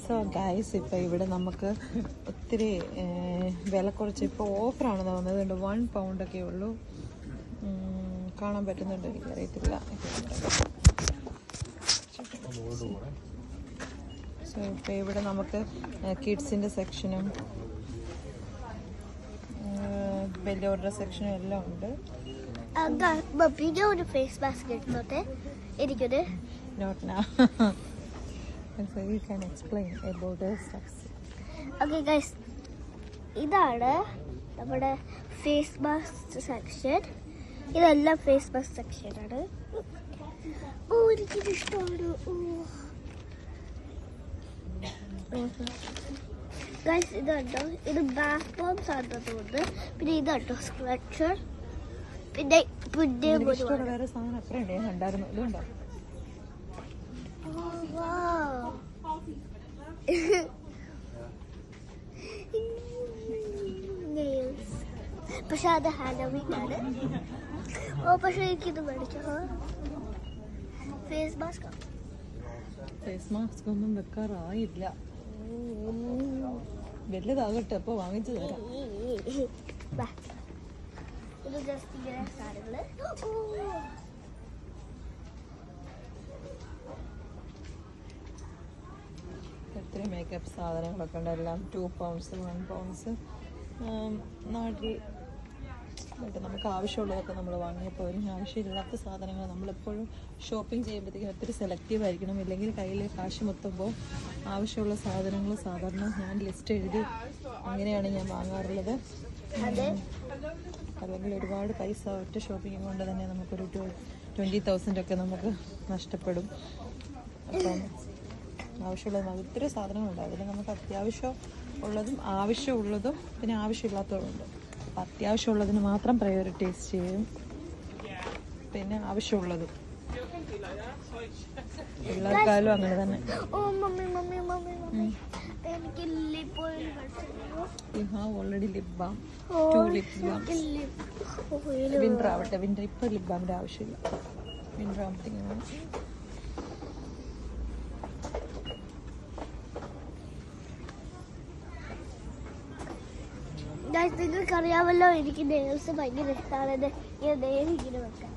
So guys, ഇപ്പം ഇവിടെ നമുക്ക് ഒത്തിരി വില കുറച്ച് ഇപ്പോൾ ഓഫറാണ് തോന്നുന്നത്. 1 പൗണ്ടൊക്കെ ഉള്ളൂ. കാണാൻ പറ്റുന്നുണ്ട്, എനിക്കറിയത്തില്ല. സോ ഇപ്പോൾ ഇവിടെ നമുക്ക് കിഡ്സിൻ്റെ സെക്ഷനും വലിയവരുടെ സെക്ഷനും എല്ലാം ഉണ്ട്. ഫേസ് മാസ്ക് എടുത്തോട്ടെ എനിക്കൊരു Not now. So you can explain about this. Okay guys, ഇതാണ് നമ്മുടെ ഫേസ് മാസ്ക് സെക്ഷൻ. ഇതെല്ലാം ഫേസ് മാസ്ക് സെക്ഷനാണ്. എനിക്കിത് ഇഷ്ടമാണ്. ഗൈസ് ഇതുണ്ടോ, ഇത് ബാത്ത് ബോംസ് ആണെന്ന് തോന്നുന്നു. പിന്നെ ഇതുണ്ടോ സ്ക്രച്ചർ. പിന്നെ വേറെ സാധനം എത്ര ഉണ്ട് ഉണ്ടായിരുന്നു? ഇതുണ്ടോ? പക്ഷെ അത് ഹാലോവീൻ ആണ്. പക്ഷെ എനിക്കിത് മേടിച്ചോ. ഫേസ് മാസ്ക് ഒന്നും വെക്കാറായില്ല. വലുതാകട്ടെ, അപ്പൊ വാങ്ങിച്ചു തരാം. ഇത് ജസ്റ്റ് ഇങ്ങനെ സാധനങ്ങള്. ഒത്തിരി മേക്കപ്പ് സാധനങ്ങളൊക്കെ ഉണ്ട്. എല്ലാം 2 പൗണ്ട്സ് 1 പൗണ്ട്സ്. നാട്ടിൽ നമുക്ക് ആവശ്യമുള്ളതൊക്കെ നമ്മൾ വാങ്ങിയപ്പോൾ ആവശ്യമില്ലാത്ത സാധനങ്ങൾ നമ്മളെപ്പോഴും ഷോപ്പിംഗ് ചെയ്യുമ്പോഴത്തേക്കും ഒത്തിരി സെലക്റ്റീവ് ആയിരിക്കണം. ഇല്ലെങ്കിൽ കയ്യിൽ കാശ് മൊത്തുമ്പോൾ ആവശ്യമുള്ള സാധനങ്ങൾ സാധാരണ ഞാൻ ലിസ്റ്റ് എഴുതി അങ്ങനെയാണ് ഞാൻ വാങ്ങാറുള്ളത്. അല്ലെങ്കിൽ ഒരുപാട് പൈസ ഒറ്റ ഷോപ്പിംഗ് കൊണ്ട് തന്നെ നമുക്കൊരു 20,000 ഒക്കെ നമുക്ക് നഷ്ടപ്പെടും. അപ്പം ആവശ്യമുള്ളത് ഒത്തിരി സാധനങ്ങളുണ്ട്. അതിൽ നമുക്ക് അത്യാവശ്യമുള്ളതും ആവശ്യമുള്ളതും പിന്നെ ആവശ്യമില്ലാത്തതുണ്ട്. അപ്പം അത്യാവശ്യമുള്ളതിന് മാത്രം പ്രയോറിറ്റൈസ് ചെയ്യും. പിന്നെ ആവശ്യമുള്ളതും പിള്ളേർക്കായാലും അങ്ങനെ തന്നെ. You have already lip balm. 2 lip balms. Winter ആവട്ടെ. വിന്റർ ഇപ്പോൾ ലിപ് ബാമിൻ്റെ ആവശ്യമില്ല. വിന്റർ ആകുമ്പോഴത്തേക്കും നിങ്ങൾക്ക് അറിയാമല്ലോ, എനിക്ക് നെയിൽസ് ഭയങ്കര ഇഷ്ടമാണ്. ഇങ്ങനെ നെയിൽ ഇങ്ങനെ വെക്കാൻ.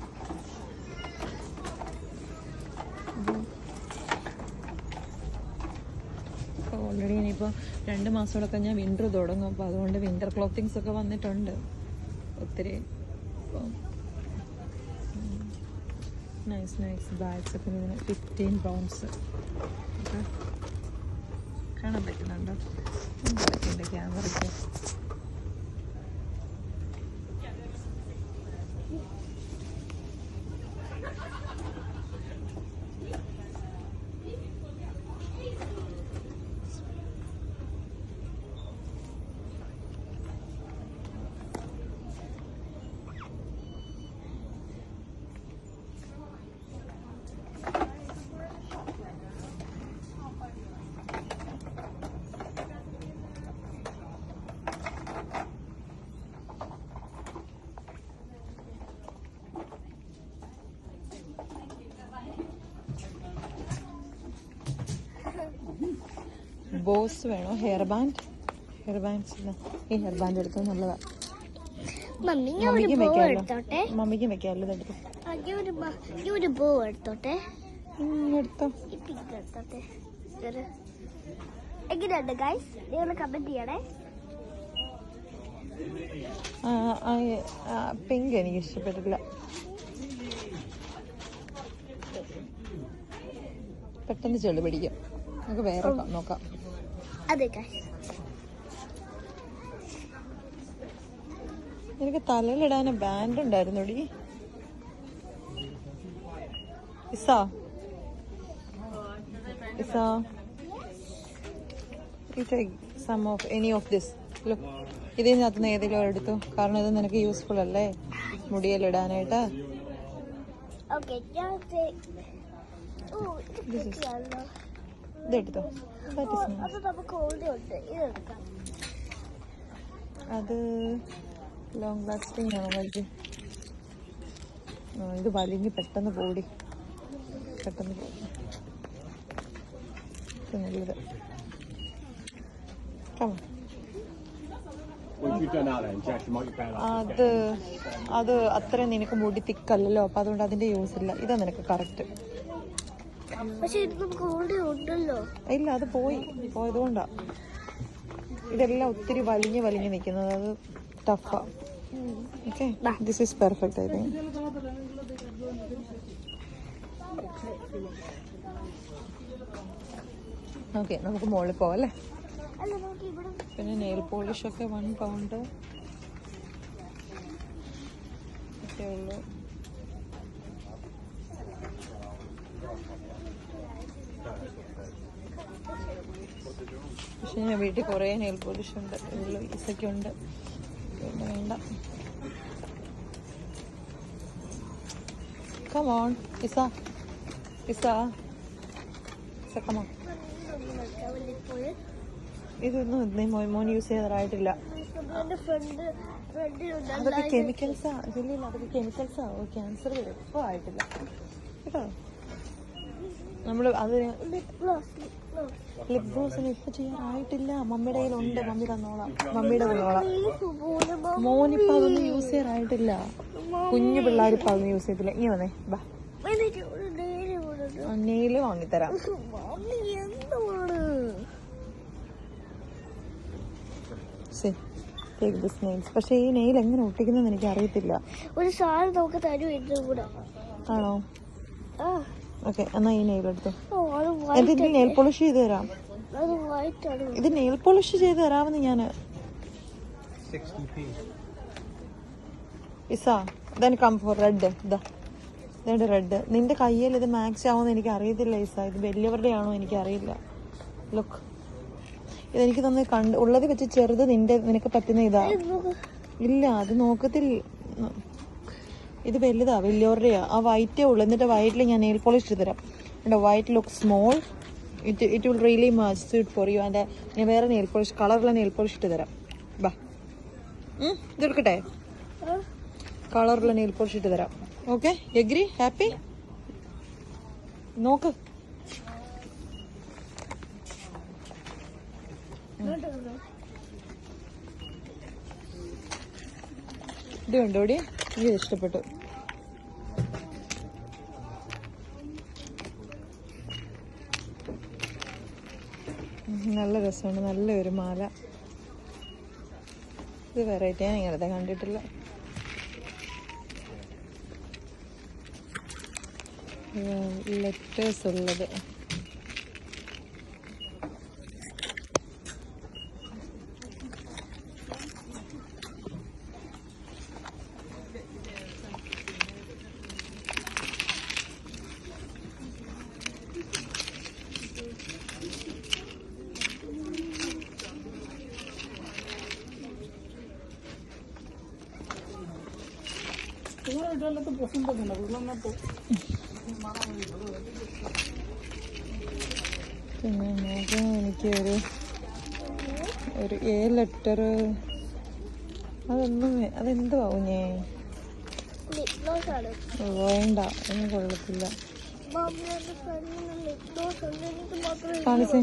ഓൾറെഡി ഇനിയിപ്പോൾ 2 മാസമൊക്കെ ഞാൻ വിൻ്റർ തുടങ്ങും. അപ്പോൾ അതുകൊണ്ട് വിൻ്റർ ക്ലോത്തിങ്സ് ഒക്കെ വന്നിട്ടുണ്ട് ഒത്തിരി. നൈസ് ബാഗ്സ് ഒക്കെ ഇതിന് 15 പൗണ്ട്സ് ഒക്കെ കാണാൻ പറ്റുന്നുണ്ടോ? എൻ്റെ ക്യാമറയ്ക്ക് ബോസ് വേണോ? Hair bands. ഈ ഹെയർ ബാൻഡ് എടുത്താൽ നല്ലതാണ്. മമ്മിക്കും വെക്കാമല്ലോ. ഇതെടുത്തു. എങ്ങനെയുണ്ട് ഗൈസ്? നിങ്ങൾ കമന്റ് ചെയ്യണേ. പിങ്ക് എനിക്ക് ഇഷ്ടപ്പെട്ടില്ല. പെട്ടെന്ന് ചെളി പിടിക്കും. നമുക്ക് വേറെ നോക്കാം. അതെ ഗൈസ്, എനിക്ക് തലയിലിടാൻ band ഉണ്ടായിരുന്നോടി. Isha you take some of any of this. Look, ഇതിനകത്ത് നിന്ന് ഏതെങ്കിലും എടുത്തു. കാരണം ഇത് നിനക്ക് യൂസ്ഫുൾ അല്ലേ മുടിയിലിടാനായിട്ട്. ഇതെടുത്തോ. അത് ലോങ് ലാസ്റ്റിംഗ് ആണോ വൈകി? ഇത് വലിഞ്ഞ് പെട്ടെന്ന് പോകും. നല്ലത്. Come on. അത് അത്രയും നിനക്ക് മുടി തിക്കല്ലല്ലോ, അപ്പൊ അതുകൊണ്ട് അതിന്റെ യൂസ് ഇല്ല. ഇതാ നിനക്ക് കറക്റ്റ്. ഇല്ല, അത് പോയതുകൊണ്ടാ. ഇതെല്ലാം ഒത്തിരി വലിഞ്ഞ് നിൽക്കുന്നത്, അത് ടഫാ. Okay, this is perfect I think. Okay, നമുക്ക് മുകളിൽ പോവാം അല്ലേ. പിന്നെ നെയിൽ പോളിഷ് ഒക്കെ 1 pound ഒക്കെ ഉള്ളു. പക്ഷെ ഞാൻ വീട്ടിൽ കുറേ നെയിൽ പോളിഷ് ഉണ്ട്, ഉള്ളു ഇസൊക്കെ ഉണ്ട്, പിന്നെ വേണ്ട. Come on, Isa, come on. ഇതൊന്നും മോൻ യൂസ് ചെയ്യാറായിട്ടില്ല. അതൊക്കെ കെമിക്കൽസാ ജില്ലയിൽ, അതൊക്കെ കെമിക്കൽസാ. ക്യാൻസർ വരും. ഇപ്പോൾ ആയിട്ടില്ല കേട്ടോ. നമ്മൾ അത് ലിപ് ഗ്ലോസിന് ഇപ്പൊ ചെയ്യാറായിട്ടില്ല. മമ്മിയുടെ കയ്യിലുണ്ട്, മമ്മി തന്നോളാം, മമ്മിയുടെ തന്നോളാം. മോനിപ്പോ അതൊന്നും യൂസ് ചെയ്യാറായിട്ടില്ല. കുഞ്ഞു പിള്ളേരിപ്പോ അതൊന്നും യൂസ് ചെയ്തില്ല. ഇനി വന്നേ, ബാ, നെയില് വാങ്ങിത്തരാം. പക്ഷെ ഈ നെയിൽ എങ്ങനെ ഒട്ടിക്കുന്നെന്ന് എനിക്ക് അറിയത്തില്ല. ഒരു സാധനം നമുക്ക് തരും. ആണോ? ഓക്കെ, എന്നാ ഈ നെയിൽ എടുത്തു. എന്നിട്ട് നെയിൽ പോളിഷ് ചെയ്ത് തരാം. ഇത് നെയിൽ പോളിഷ് ചെയ്ത് തരാമെന്ന് ഞാന്. Isha, then come for red. ഇതാണ് റെഡ്. നിന്റെ കയ്യിൽ ഇത് മാക്സ് ആവുമെന്ന് എനിക്ക് അറിയത്തില്ല ഇസ. ഇത് വലിയവരുടെ ആണോ എനിക്ക് അറിയില്ല. ലുക്ക്, ഇതെനിക്ക് തന്നെ ഉള്ളത് വെച്ച് ചെറുത് നിനക്ക് പറ്റുന്ന ഇതാ. ഇല്ല, അത് നോക്കത്തില്ല. ഇത് വലുതാ, വലിയവരുടെയാ. ആ വൈറ്റേ ഉള്ളു. എന്നിട്ട് വൈറ്റിൽ ഞാൻ നെയിൽ പോളിഷ് ഇട്ട് തരാം. White look small. It will really much suit for you. And ഞാൻ വേറെ നെയിൽ പോളിഷ്, കളറുള്ള നെയിൽ പോളിഷ് ഇട്ട് തരാം. ബാ, ഇതെടുക്കട്ടെ? കളറുള്ള നെയിൽ പോളിഷ് ഇട്ട് തരാം. Okay, agree? ഹാപ്പി? നോക്ക്. ഇത് കണ്ടോടി, എനിക്ക് ഇഷ്ടപ്പെട്ടു. നല്ല രസമുണ്ട്, നല്ലൊരു മാല. ഇത് വെറൈറ്റി, ഞാൻ ഇങ്ങനത്തെ കണ്ടിട്ടില്ല. ലെറ്റേഴ്സ് ഉള്ളത്. പിന്നെ നോക്കാം, എനിക്ക് ഒരു എ ലെറ്റർ. അതെന്തുവാ കുഞ്ഞേ? വേണ്ട, ഒന്നും കൊള്ളത്തില്ല. കാണിച്ചേ.